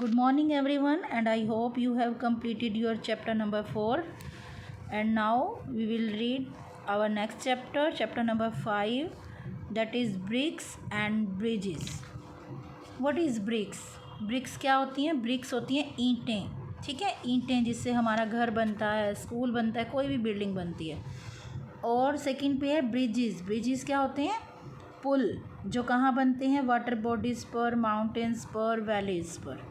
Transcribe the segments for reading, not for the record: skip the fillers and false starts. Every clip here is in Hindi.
Good morning everyone, and I hope you have completed your chapter number 4, and now we will read our next chapter number 5, that is bricks and bridges. What is bricks? Bricks क्या होती हैं? ब्रिक्स होती हैं ईंटें, ठीक है, ईंटें जिससे हमारा घर बनता है, स्कूल बनता है, कोई भी बिल्डिंग बनती है। और सेकंड पे है ब्रिजेस। ब्रिजेस क्या होते हैं? पुल, जो कहाँ बनते हैं? वाटर बॉडीज़ पर, माउंटेन्स पर, वैलीज़ पर,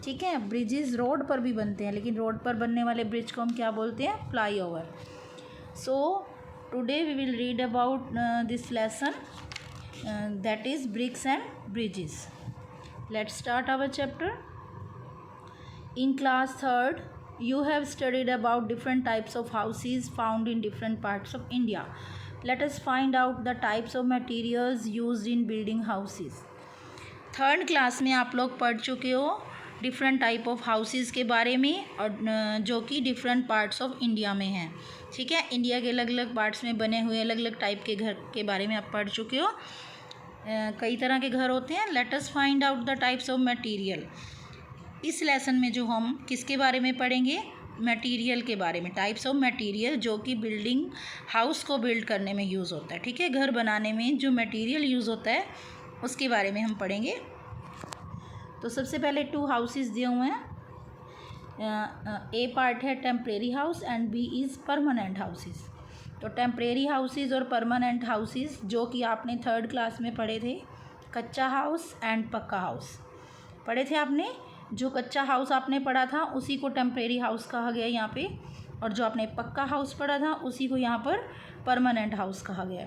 ठीक है। ब्रिजेस रोड पर भी बनते हैं, लेकिन रोड पर बनने वाले ब्रिज को हम क्या बोलते हैं? Flyover. So today we will read about this lesson, that is bricks and bridges. Let's start our chapter. In class 3rd, you have studied about different types of houses found in different parts of India. Let us find out the types of materials used in building houses. Third class में आप लोग पढ़ चुके हो डिफरेंट टाइप ऑफ हाउसेस के बारे में, और जो कि डिफरेंट पार्ट्स ऑफ इंडिया में हैं, ठीक है। इंडिया के अलग अलग पार्ट्स में बने हुए अलग अलग टाइप के घर के बारे में आप पढ़ चुके हो। कई तरह के घर होते हैं। Let us find out the types of material. इस लेसन में जो हम किसके बारे में पढ़ेंगे? मटेरियल के बारे में, टाइप्स ऑफ मटेरियल जो कि बिल्डिंग हाउस को बिल्ड करने में यूज़ होता है, ठीक है। घर बनाने में जो मटेरियल यूज़ होता है उसके बारे में हम पढ़ेंगे। तो सबसे पहले 2 हाउसेस दिए हुए हैं। ए पार्ट है temporary house and B is permanent houses. तो टेम्परेरी हाउसेस और परमानेंट हाउसेस जो कि आपने 3rd क्लास में पढ़े थे, कच्चा हाउस एंड पक्का हाउस पढ़े थे आपने। जो कच्चा हाउस आपने पढ़ा था उसी को टेम्परेरी हाउस कहा गया यहाँ पे, और जो आपने पक्का हाउस पढ़ा था उसी को यहाँ पर परमानेंट हाउस कहा गया।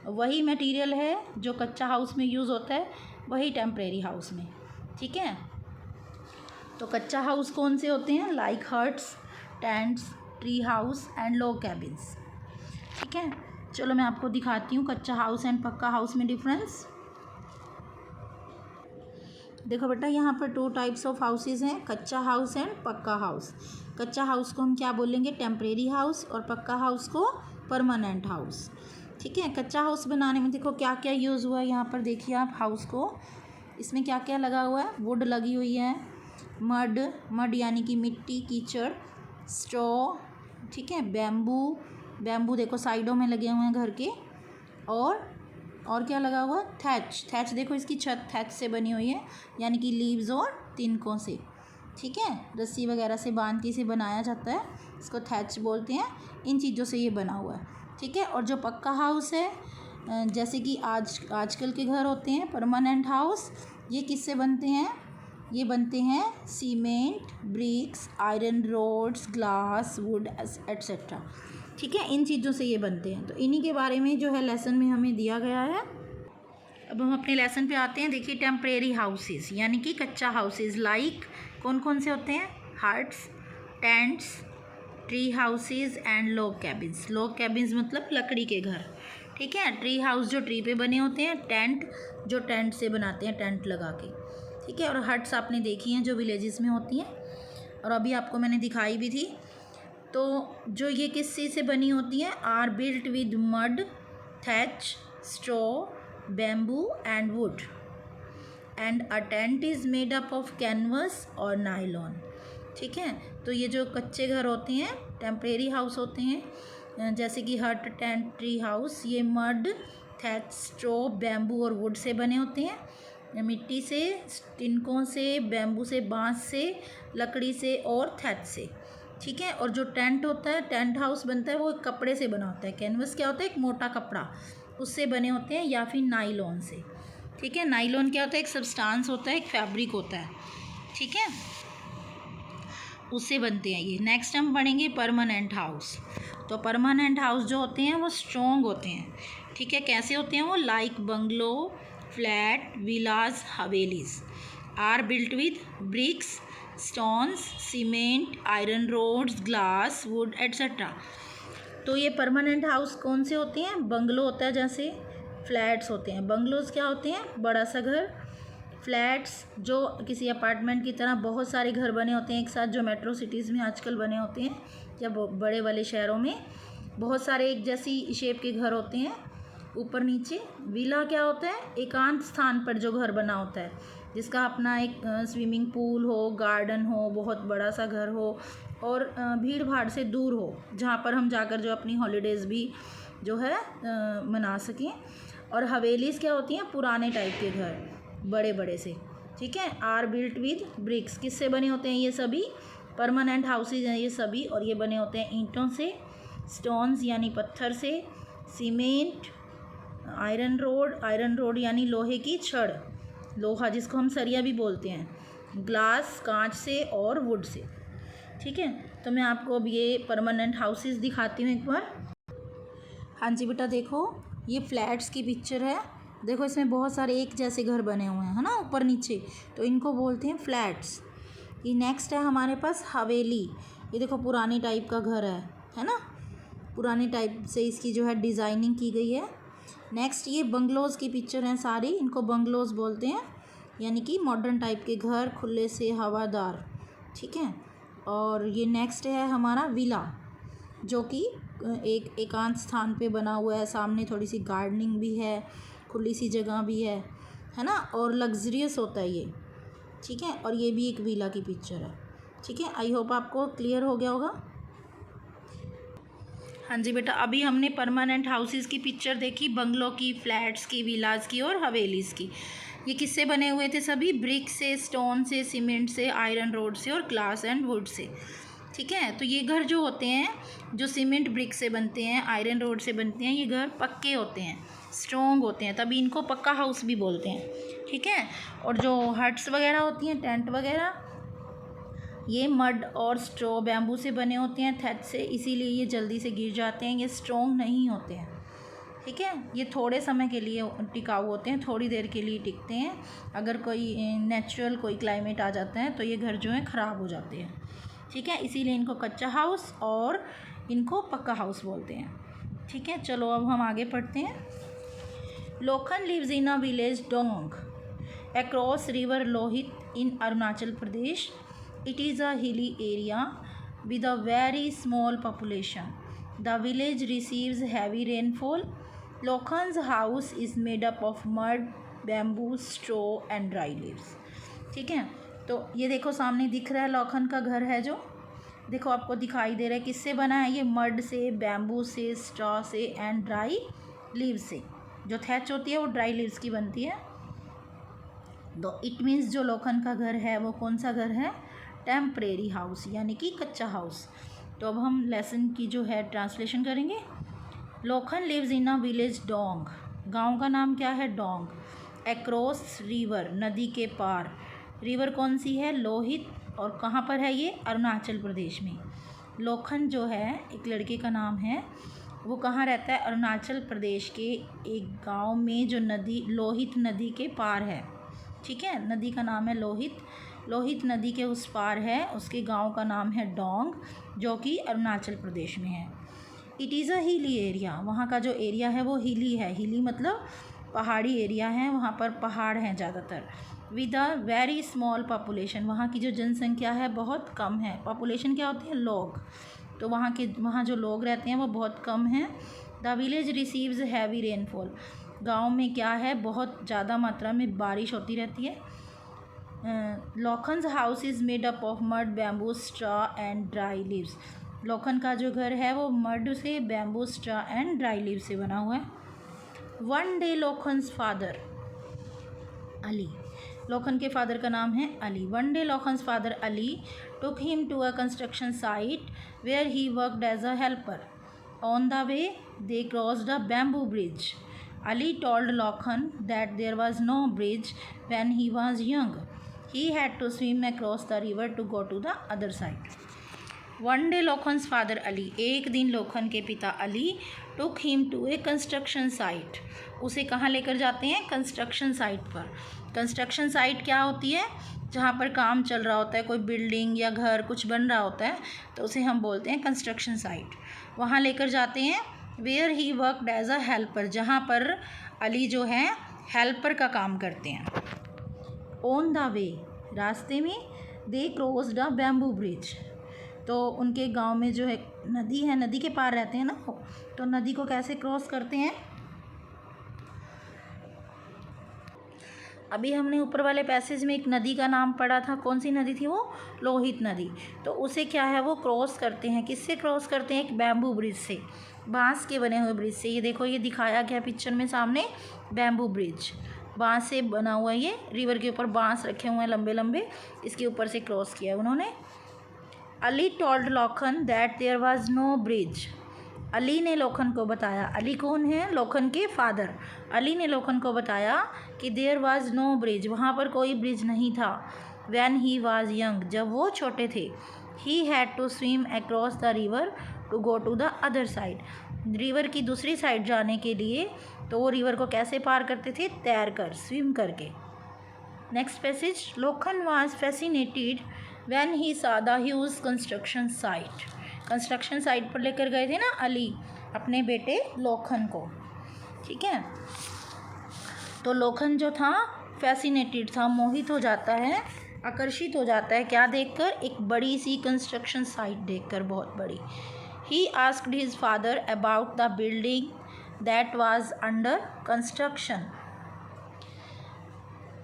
वही मटेरियल है जो कच्चा हाउस में यूज़ होता है, वही टेम्परेरी हाउस में, ठीक है। तो कच्चा हाउस कौन से होते हैं? Like huts, tents, tree house and log cabins, ठीक है। चलो मैं आपको दिखाती हूँ कच्चा हाउस एंड पक्का हाउस में डिफरेंस। देखो बेटा, यहाँ पर 2 टाइप्स ऑफ हाउसेस हैं, कच्चा हाउस एंड पक्का हाउस। कच्चा हाउस को हम क्या बोलेंगे? टेम्परेरी हाउस, और पक्का हाउस को परमानेंट हाउस, ठीक है। कच्चा हाउस बनाने में देखो क्या क्या यूज़ हुआ है। यहाँ पर देखिए आप हाउस को, इसमें क्या क्या लगा हुआ है? वुड लगी हुई है, मड यानी कि मिट्टी, कीचड़, स्ट्रॉ, ठीक है, बैम्बू देखो साइडों में लगे हुए हैं घर के, और क्या लगा हुआ? थैच देखो, इसकी छत थैच से बनी हुई है, यानी कि लीव्स और तिनकों से, ठीक है। रस्सी वगैरह से बांध के इसे बनाया जाता है, इसको थैच बोलते हैं। इन चीज़ों से ये बना हुआ है, ठीक है। और जो पक्का हाउस है, जैसे कि आजकल के घर होते हैं परमानेंट हाउस, ये किससे बनते हैं? ये बनते हैं cement, bricks, iron rods, glass, wood etcetera, ठीक है। इन चीज़ों से ये बनते हैं। तो इन्हीं के बारे में जो है लेसन में हमें दिया गया है। अब हम अपने लेसन पे आते हैं। देखिए, टेम्परेरी हाउसेस यानी कि कच्चा हाउसेस लाइक कौन कौन से होते हैं? Huts, tents, tree houses and log cabins. Log cabins मतलब लकड़ी के घर, ठीक है। ट्री हाउस जो ट्री पे बने होते हैं, टेंट जो टेंट से बनाते हैं, टेंट लगा के, ठीक है। और हट्स आपने देखी हैं जो विलेजेस में होती हैं, और अभी आपको मैंने दिखाई भी थी। तो जो ये किस चीज़ से बनी होती हैं? Are built with mud, thatch, straw, bamboo and wood, and a tent is made up of canvas और नायलॉन, ठीक है। तो ये जो कच्चे घर होते हैं, टेम्परेरी हाउस होते हैं, जैसे कि हट, टेंट, ट्री हाउस, ये मड, थैच, स्ट्रॉ, बैम्बू और वुड से बने होते हैं, मिट्टी से, तिनकों से, बैम्बू से, बांस से, लकड़ी से और थैच से, ठीक है। और जो टेंट होता है, टेंट हाउस बनता है, वो कपड़े से बना होता है। कैनवस क्या होता है? एक मोटा कपड़ा, उससे बने होते हैं, या फिर नाइलॉन से, ठीक है। नाइलॉन क्या होता है? एक सब्सटेंस होता है, एक फैब्रिक होता है, ठीक है, उससे बनते हैं ये। नेक्स्ट हम पढ़ेंगे परमानेंट हाउस। तो परमानेंट हाउस जो होते हैं वो स्ट्रॉन्ग होते हैं, ठीक है। कैसे होते हैं वो? Like bungalow, flat, villas, havelis, are built with bricks, stones, cement, iron rods, glass, wood etcetera. तो ये परमानेंट हाउस कौन से होते हैं? बंगलो होता है, जैसे फ्लैट्स होते हैं। बंगलोज क्या होते हैं? बड़ा सा घर। फ्लैट्स जो किसी अपार्टमेंट की तरह बहुत सारे घर बने होते हैं एक साथ, जो मेट्रो सिटीज़ में आजकल बने होते हैं, या बड़े वाले शहरों में बहुत सारे एक जैसी शेप के घर होते हैं ऊपर नीचे। विला क्या होता है? एकांत स्थान पर जो घर बना होता है, जिसका अपना एक स्विमिंग पूल हो, गार्डन हो, बहुत बड़ा सा घर हो और भीड़ भाड़ से दूर हो, जहाँ पर हम जाकर जो अपनी हॉलीडेज़ भी जो है मना सकें। और हवेलीज़ क्या होती हैं, पुराने टाइप के घर, बड़े बड़े से, ठीक है। आर बिल्ट विद ब्रिक्स, किससे बने होते हैं ये सभी, परमानेंट हाउसेज हैं ये सभी, और ये बने होते हैं ईंटों से, स्टोन्स यानी पत्थर से, सीमेंट, आयरन रोड यानी लोहे की छड़, लोहा जिसको हम सरिया भी बोलते हैं, ग्लास कांच से, और वुड से, ठीक है। तो मैं आपको अब ये परमानेंट हाउसेस दिखाती हूँ एक बार। हाँ जी बेटा, देखो ये फ्लैट्स की पिक्चर है। देखो इसमें बहुत सारे एक जैसे घर बने हुए हैं, है ना, ऊपर नीचे, तो इनको बोलते हैं फ्लैट्स। ये नेक्स्ट है हमारे पास हवेली। ये देखो पुरानी टाइप का घर है ना, पुरानी टाइप से इसकी जो है डिज़ाइनिंग की गई है। नेक्स्ट ये बंगलोज़ की पिक्चर हैं सारी, इनको बंगलोज़ बोलते हैं, यानी कि मॉडर्न टाइप के घर, खुले से हवादार, ठीक है। और ये नेक्स्ट है हमारा विला, जो कि एक एकांत स्थान पे बना हुआ है, सामने थोड़ी सी गार्डनिंग भी है, खुली सी जगह भी है ना, और लग्जरियस होता है ये, ठीक है। और ये भी एक विला की पिक्चर है, ठीक है। आई होप आपको क्लियर हो गया होगा। हाँ जी बेटा, अभी हमने परमानेंट हाउसेस की पिक्चर देखी, बंगलो की, फ्लैट्स की, विलाज की और हवेलीज़ की। ये किससे बने हुए थे सभी, ब्रिक से, स्टोन से, सीमेंट से, आयरन रोड से और ग्लास एंड वुड से, ठीक है। तो ये घर जो होते हैं, जो सीमेंट ब्रिक से बनते हैं, आयरन रोड से बनते हैं, ये घर पक्के होते हैं, स्ट्रॉन्ग होते हैं, तभी इनको पक्का हाउस भी बोलते हैं, ठीक है। और जो हट्स वगैरह होती हैं, टेंट वगैरह, ये मड और स्ट्रॉ बैम्बू से बने होते हैं, थ्रेड से, इसीलिए ये जल्दी से गिर जाते हैं, ये स्ट्रॉन्ग नहीं होते हैं, ठीक है। ये थोड़े समय के लिए टिकाऊ होते हैं, थोड़ी देर के लिए टिकते हैं, अगर कोई नेचुरल कोई क्लाइमेट आ जाता है तो ये घर जो है ख़राब हो जाते हैं, ठीक है। इसीलिए इनको कच्चा हाउस और इनको पक्का हाउस बोलते हैं, ठीक है। चलो अब हम आगे पढ़ते हैं। Lokhan lives in a village Dong across river Lohit in Arunachal Pradesh. It is a hilly area with a very small population. The village receives heavy rainfall. Lokhan's house is made up of mud, bamboo, straw and dry leaves. ठीक है, तो ये देखो सामने दिख रहा है लोखन का घर है, जो देखो आपको दिखाई दे रहा है, किससे बना है ये, मड से, बैम्बू से, स्ट्रॉ से एंड ड्राई लीव्स से। जो थैच होती है वो ड्राई लीव्स की बनती है। तो इट मीन्स जो लोखन का घर है वो कौन सा घर है, टेम्परेरी हाउस, यानी कि कच्चा हाउस। तो अब हम लेसन की जो है ट्रांसलेशन करेंगे। Lokhan lives in a village Dong, गांव का नाम क्या है, डोंग। एक्रॉस रिवर, नदी के पार, रिवर कौन सी है, लोहित, और कहाँ पर है ये, अरुणाचल प्रदेश में। लोखन जो है एक लड़के का नाम है, वो कहाँ रहता है, अरुणाचल प्रदेश के एक गांव में, जो नदी लोहित नदी के पार है, ठीक है। नदी का नाम है लोहित, लोहित नदी के उस पार है, उसके गांव का नाम है डोंग, जो कि अरुणाचल प्रदेश में है। It is a hilly area, वहाँ का जो एरिया है वो हिली है, हिली मतलब पहाड़ी एरिया है, वहाँ पर पहाड़ हैं ज़्यादातर। With a very small population, वहाँ की जो जनसंख्या है बहुत कम है। पॉपुलेशन क्या होती है, लोग, तो वहाँ जो लोग रहते हैं वो बहुत कम हैं। The village receives heavy rainfall, गाँव में क्या है, बहुत ज़्यादा मात्रा में बारिश होती रहती है। Lokhan's house is made up of mud, bamboo, straw and dry leaves. Lokhan का जो घर है वो मड से, bamboo, straw and dry leave से बना हुआ है। One day Lokhan's father Ali, Lokhan के फादर का नाम है अली। One day Lokhan's father Ali took him to a construction site where he worked as a helper. On the way they crossed a bamboo bridge. Ali told Lokhan that there was no bridge when he was young. He had to swim across the river to go to the other side. One day Lokhan's father Ali, एक दिन लोखन के पिता Ali, took him to a construction site. उसे कहाँ लेकर जाते हैं, कंस्ट्रक्शन साइट पर। कंस्ट्रक्शन साइट क्या होती है, जहाँ पर काम चल रहा होता है, कोई बिल्डिंग या घर कुछ बन रहा होता है, तो उसे हम बोलते हैं कंस्ट्रक्शन साइट। वहाँ लेकर जाते हैं। Where he worked as a helper, जहाँ पर अली जो है हेल्पर का काम करते हैं। ऑन द वे, रास्ते में, दे क्रॉस्ड अ बैम्बू ब्रिज, तो उनके गांव में जो है नदी है, नदी के पार रहते हैं ना, तो नदी को कैसे क्रॉस करते हैं, अभी हमने ऊपर वाले पैसेज में एक नदी का नाम पढ़ा था, कौन सी नदी थी वो? लोहित नदी। तो उसे क्या है वो क्रॉस करते हैं, किससे क्रॉस करते हैं? एक बैम्बू ब्रिज से, बांस के बने हुए ब्रिज से। ये देखो ये दिखाया गया पिक्चर में सामने, बैम्बू ब्रिज, बांस से बना हुआ। ये रिवर के ऊपर बांस रखे हुए हैं लंबे लंबे, इसके ऊपर से क्रॉस किया उन्होंने। Ali told Lokhan that there was no bridge. Ali ने लोखन को बताया, अली कौन है? लोखन के फादर। अली ने लोखन को बताया कि देयर वाज नो ब्रिज, वहाँ पर कोई ब्रिज नहीं था। व्हेन ही वाज यंग, जब वो छोटे थे। He had to swim across the river to go to the other side, river की दूसरी साइड जाने के लिए तो वो रिवर को कैसे पार करते थे? तैर कर, स्विम करके। Next passage, Lokhan was fascinated when he saw the huge construction site. Construction site पर लेकर गए थे ना अली अपने बेटे लोखन को, ठीक है। तो लोखन जो था फैसिनेटेड था, मोहित हो जाता है, आकर्षित हो जाता है, क्या देखकर? एक बड़ी सी कंस्ट्रक्शन साइट देखकर, बहुत बड़ी। He asked his father about the building that was under construction.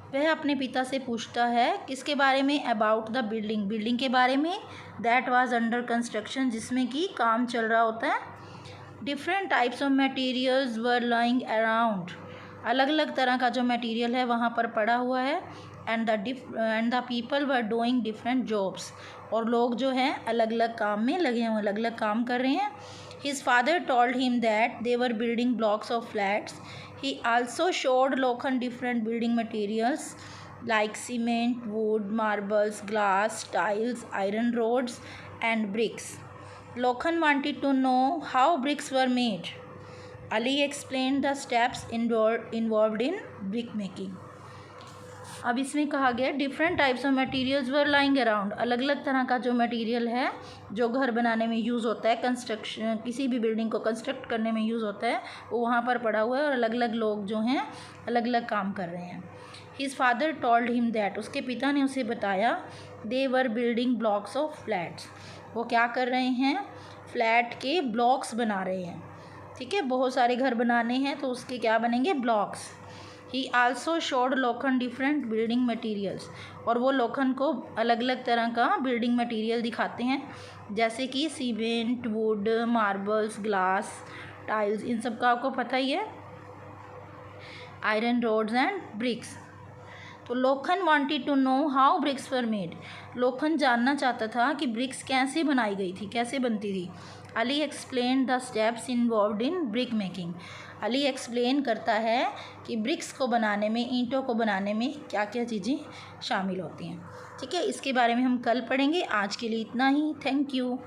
वह अपने पिता से पूछता है किसके बारे में? अबाउट द बिल्डिंग, बिल्डिंग के बारे में। दैट वाज अंडर कंस्ट्रक्शन, जिसमें कि काम चल रहा होता है। Different types of materials were lying around, अलग अलग तरह का जो मटेरियल है वहाँ पर पड़ा हुआ है। And the people were doing different jobs, और लोग जो हैं अलग अलग काम में लगे हुए, अलग अलग काम कर रहे हैं। His father told him that they were building blocks of flats. He also showed Lokhan different building materials like cement, wood, marbles, glass, tiles, iron rods and bricks. Lokhan wanted to know how bricks were made. Ali explained the steps involved in brick making. अब इसमें कहा गया different types of materials were lying around, अलग अलग तरह का जो मटेरियल है जो घर बनाने में यूज़ होता है, कंस्ट्रक्शन किसी भी बिल्डिंग को कंस्ट्रक्ट करने में यूज़ होता है, वो वहाँ पर पड़ा हुआ है और अलग अलग लोग जो हैं अलग अलग काम कर रहे हैं। His father told him that, उसके पिता ने उसे बताया, they were building blocks of flats, वो क्या कर रहे हैं? फ्लैट के ब्लॉक्स बना रहे हैं, ठीक है। बहुत सारे घर बनाने हैं तो उसके क्या बनेंगे? Blocks. He also showed Lokhan different building materials, और वो लोखन को अलग अलग तरह का बिल्डिंग मटीरियल दिखाते हैं, जैसे कि cement, wood, marbles, glass, tiles, इन सब का आपको पता ही है, आयरन रोड्स एंड ब्रिक्स। तो Lokhan wanted to know how bricks were made, Lokhan जानना चाहता था कि ब्रिक्स कैसे बनाई गई थी, कैसे बनती थी। Ali explain the steps involved in brick making, Ali explain करता है कि ब्रिक्स को बनाने में, ईंटों को बनाने में क्या क्या चीज़ें शामिल होती हैं, ठीक है। इसके बारे में हम कल पढ़ेंगे। आज के लिए इतना ही, थैंक यू।